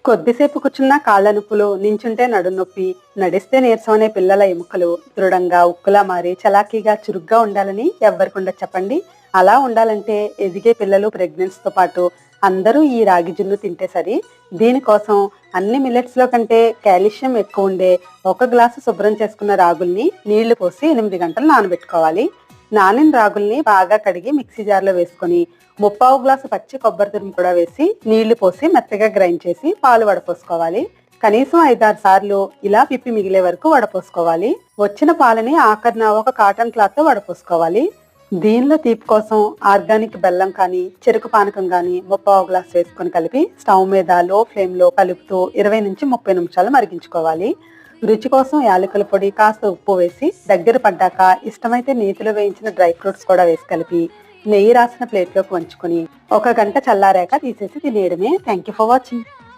కొద్దిసేపు కూర్చున్న కాళ్ల నొప్పులు, నించుంటే నడునొప్పి, నడిస్తే నీరసం అనే పిల్లల ఎముకలు దృఢంగా ఉక్కులా మారి చలాకీగా చురుగ్గా ఉండాలని ఎవ్వరికుండదు చెప్పండి. అలా ఉండాలంటే ఎదిగే పిల్లలు, ప్రెగ్నెన్సీతో పాటు అందరూ ఈ రాగి జున్ను తింటే సరి. దీనికోసం అన్ని మిల్లెట్స్ లో కంటే కాల్షియం ఎక్కువ ఉండే ఒక గ్లాసు శుభ్రం చేసుకున్న రాగుల్ని నీళ్లు పోసి 8 గంటలు నానబెట్టుకోవాలి. నానిన రాగుల్ని బాగా కడిగి మిక్సీ జార్లో వేసుకొని 3/4 గ్లాసు పచ్చి కొబ్బరి తురుము కూడా వేసి నీళ్లు పోసి మెత్తగా గ్రైండ్ చేసి పాలు వడపోసుకోవాలి. కనీసం 5-6 సార్లు ఇలా పిప్పి మిగిలే వరకు వడపోసుకోవాలి. వచ్చిన పాలని ఆఖరిన ఒక కాటన్ క్లాత్ తో వడపోసుకోవాలి. దీనిలో తీపి కోసం ఆర్గానిక్ బెల్లం కానీ చెరుకు పానకం కానీ 3/4 గ్లాసు వేసుకొని కలిపి స్టవ్ మీద లో ఫ్లేమ్ లో కలుపుతూ 20 నుంచి 30 నిమిషాలు మరిగించుకోవాలి. రుచి కోసం యాలకుల పొడి, కాస్త ఉప్పు వేసి దగ్గర పడ్డాక ఇష్టమైతే నేతిలో వేయించిన డ్రై ఫ్రూట్స్ కూడా వేసి కలిపి నెయ్యి రాసిన ప్లేట్లోకి వంచుకొని 1 గంట చల్లారాక తీసేసి తినేయడమే. Thank you for watching.